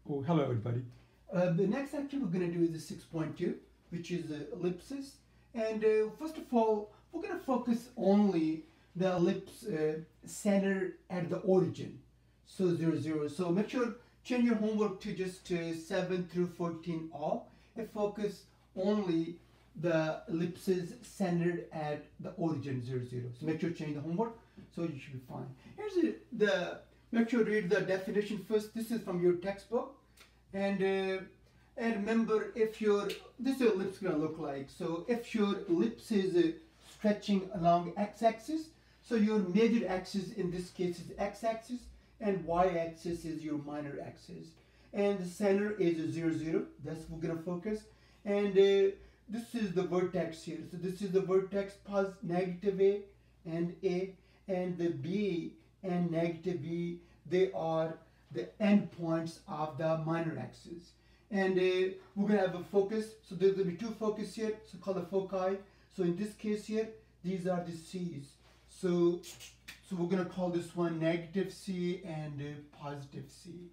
Oh, hello everybody. The next activity we're going to do is the 6.2, which is ellipses. And first of all, we're going to focus only the ellipse center at the origin. So 0, 0. So make sure change your homework to just 7 through 14 all and focus only the ellipses centered at the origin 0, 0. So make sure change the homework so you should be fine. Here's make sure read the definition first. This is from your textbook. And remember, if your this is ellipse gonna look like. So if your ellipse is stretching along x-axis, so your major axis in this case is x-axis, and y-axis is your minor axis, and the center is 0, 0. That's what we're gonna focus. And this is the vertex here. So this is the vertex negative a, and the b and negative b. They are the endpoints of the minor axis. And we're going to have a focus. So there's going to be two focus here, so called the foci. So in this case here, these are the C's. So we're going to call this one negative C and positive C.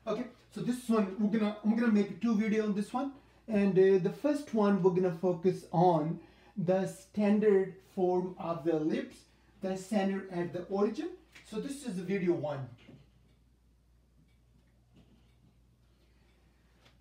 Okay, so this one, I'm gonna make two videos on this one. And the first one, we're going to focus on the standard form of the ellipse, the center at the origin. So this is video 1.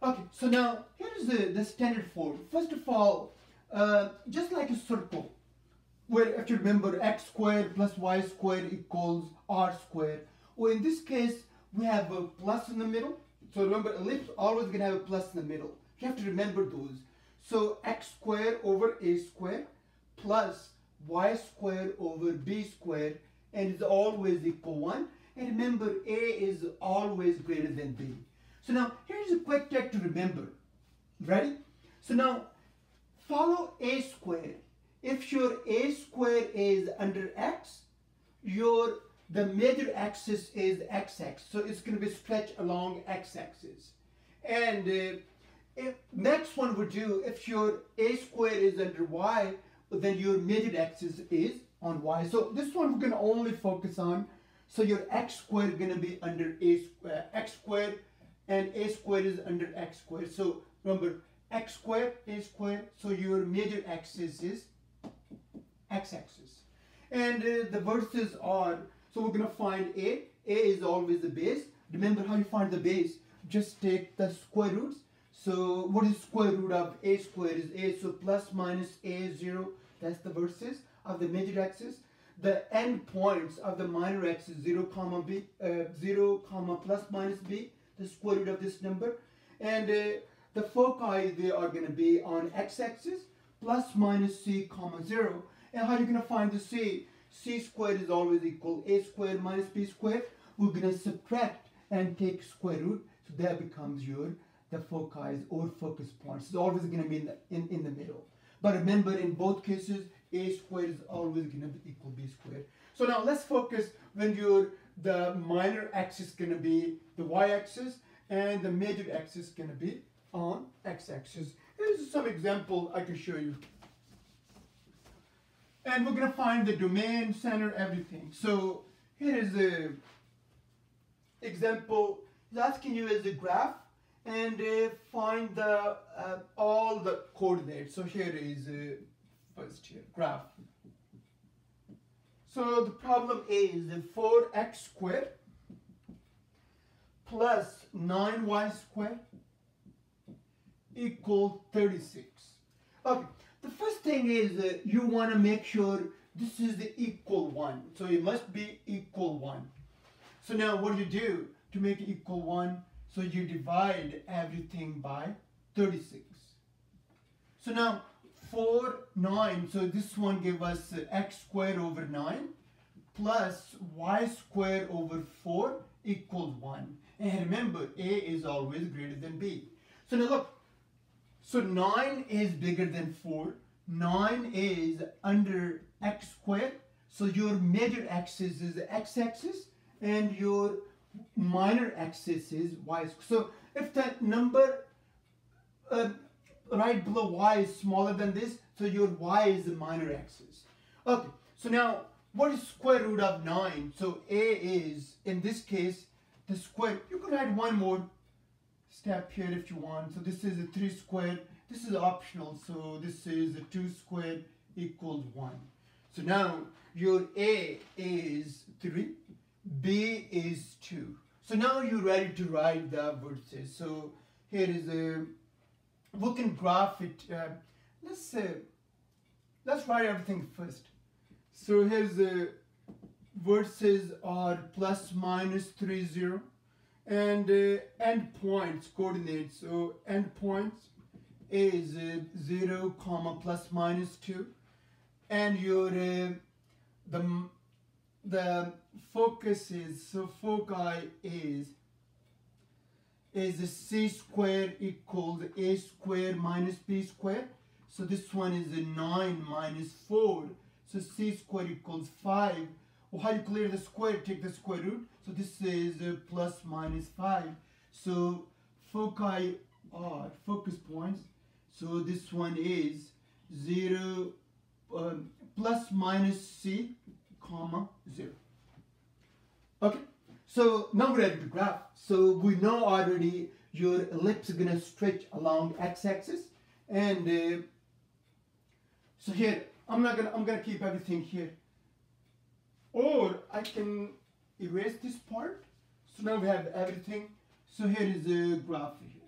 Okay, so now here's the standard form. First of all, just like a circle, where if you remember x squared plus y squared equals r squared. Well, in this case, we have a plus in the middle. So remember, ellipse always gonna have a plus in the middle. You have to remember those. So x squared over a squared plus y squared over b squared, and it's always equal 1. And remember, a is always greater than b. So now, here's a quick trick to remember. Ready? So now, follow a squared. If your a squared is under x, the major axis is x-axis. So it's going to be stretched along x-axis. And if next one would do, if your a squared is under y, then your major axis is on y. So this one we're going to only focus on. So your x squared is going to be under x squared, and a squared is under x squared. So remember, x squared, a squared, so your major axis is x-axis. And the verses are, so we're going to find a is always the base. Remember how you find the base, just take the square roots. So what is square root of a squared is a, so plus minus a 0, that's the verses of the major axis. The end points of the minor axis 0 comma b, 0 comma plus minus b, the square root of this number. And the foci, they are going to be on x-axis plus minus c comma 0. And how are you going to find the c? C squared is always equal a squared minus b squared. We're going to subtract and take square root, so that becomes the foci or focus points. It's always going to be in the middle. But remember, in both cases, a squared is always going to be equal b squared. So now let's focus when the minor axis is going to be the y-axis, and the major axis is going to be on x-axis. Here's some example I can show you. And we're going to find the domain, center, everything. So here is the example. It's asking you as a graph, and find all the coordinates. So here is first here, graph. So the problem is 4x squared plus 9y squared equal 36. Okay, the first thing is you want to make sure this is the equal 1. So it must be equal 1. So now what do you do to make it equal 1? So you divide everything by 36. So now 4, 9, so this one gives us x squared over 9 plus y squared over 4 equals 1. And remember, a is always greater than b. So now look, so 9 is bigger than 4. 9 is under x squared. So your major axis is the x-axis, and your minor axis is y. So if that number right below y is smaller than this, so your y is the minor axis. Okay, so now what is square root of 9? So a is, in this case, the square. You can add one more. step here if you want. So this is a 3 squared. This is optional. So this is a 2 squared equals 1. So now your A is 3, B is 2. So now you're ready to write the vertices. So here is a, we can graph it. Let's write everything first. So here's the vertices are plus minus 3, 0. And end points, coordinates. So end points is 0, comma, plus minus 2. And your the focus is, so foci is c squared equals a squared minus b squared. So this one is a 9 minus 4. So c squared equals 5. Well, how you clear the square? Take the square root. So this is plus minus 5. So foci are focus points. So this one is 0 plus minus c, comma 0. Okay. So now we're ready to graph. So we know already your ellipse is gonna stretch along x-axis, and so here I'm gonna keep everything here, or I can erase this part. So now we have everything. So here is a graph here.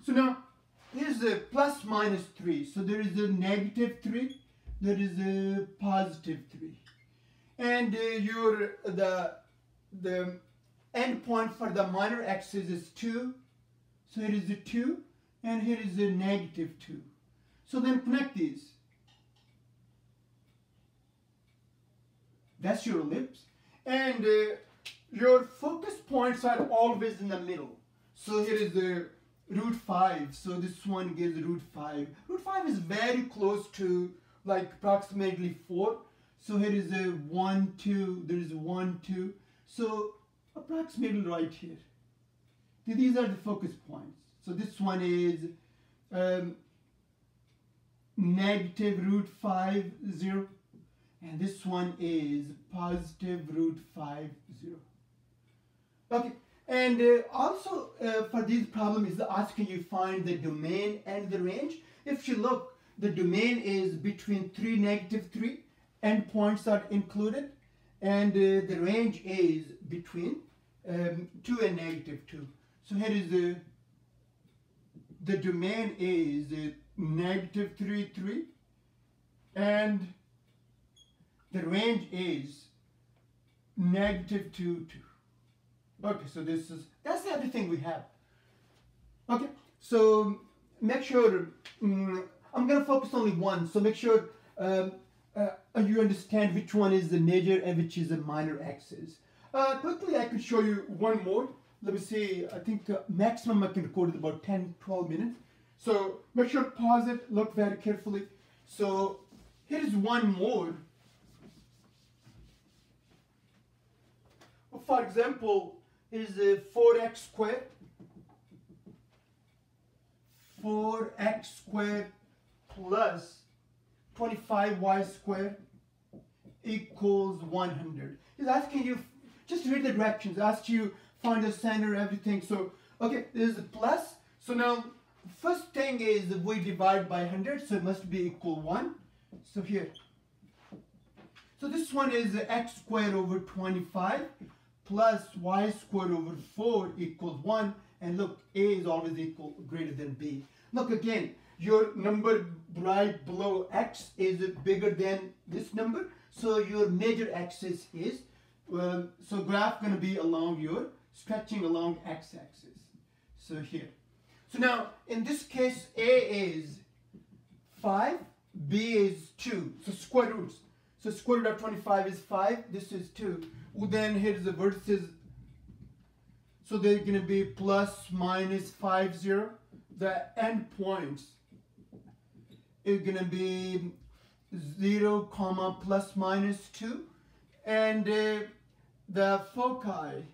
So now here's a plus minus 3. So there is a negative 3. There is a positive 3. And the end point for the minor axis is 2. So here is a 2. And here is a negative 2. So then connect these. That's your ellipse. And your focus points are always in the middle. So here is the root 5. So this one gives root 5. Root 5 is very close to like approximately 4. So here is a 1, 2. There is a 1, 2. So approximately right here. These are the focus points. So this one is negative root 5, 0. And this one is positive root 5, 0. Okay. And also for these problems, is asking you find the domain and the range. If you look, the domain is between 3, negative 3. Endpoints are included. And the range is between 2 and negative 2. So here is the domain is negative 3, 3. And the range is negative 2, 2. Okay, so that's everything we have. Okay, so make sure, I'm going to focus only one, so make sure you understand which one is the major and which is the minor axis. Quickly, I could show you one more. Let me see, I think maximum I can record it about 10, 12 minutes. So make sure to pause it, look very carefully. So here's one more. For example, is 4x squared. 4x squared plus 25y squared equals 100. It's asking you, just read the directions, asks you find the center, everything. So, okay, there's a plus. So now, first thing is we divide by 100, so it must be equal 1. So here. So this one is x squared over 25 plus y squared over 4 equals 1. And look, a is always equal, greater than b. Look again, your number right below x is bigger than this number. So your major axis is, so graph going to be along your, stretching along x-axis. So here. So now, in this case, a is 5, b is 2. So square roots. So square root of 25 is 5. This is 2. Well, then here's the vertices. So they're going to be plus, minus, 5, 0. The end points is going to be 0, comma, plus, minus 2. And the foci.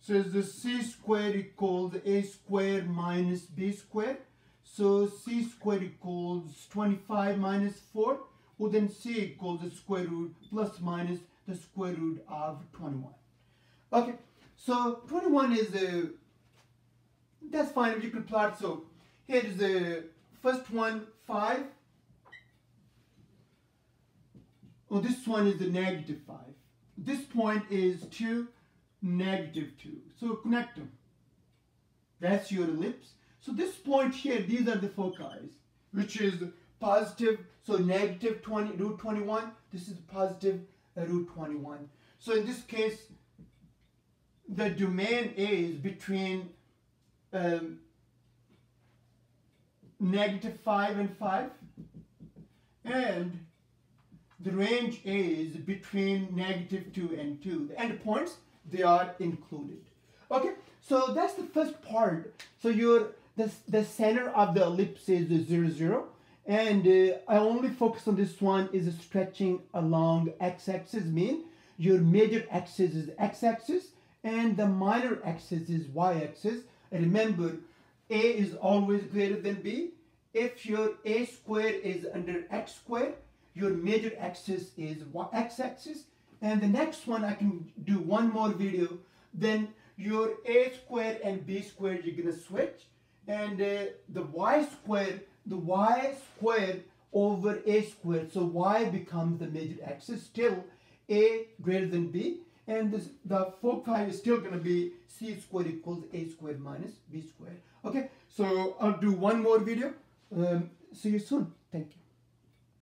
So is the c squared equals a squared minus b squared. So c squared equals 25 minus 4. Well, then c equals the square root plus minus the square root of 21. Okay, so 21 is that's fine, you can plot. So here is the first one, 5. Oh, this one is the negative 5. This point is 2, negative 2. So connect them. That's your ellipse. So this point here, these are the foci, which is positive, so negative 20, root 21. This is positive root 21. So in this case, the domain is between negative 5 and 5, and the range is between negative 2 and 2. The endpoints, they are included. Okay, so that's the first part. So the center of the ellipse is 0, 0. And I only focus on this one is stretching along x-axis, mean your major axis is x-axis and the minor axis is y-axis. Remember, a is always greater than b. If your a square is under x square, your major axis is x-axis. And the next one, I can do one more video, then your a square and b square, you're gonna switch. And the y square over a squared. So y becomes the major axis, still a greater than b. And the foci is still going to be c squared equals a squared minus b squared. Okay, so I'll do one more video. See you soon. Thank you.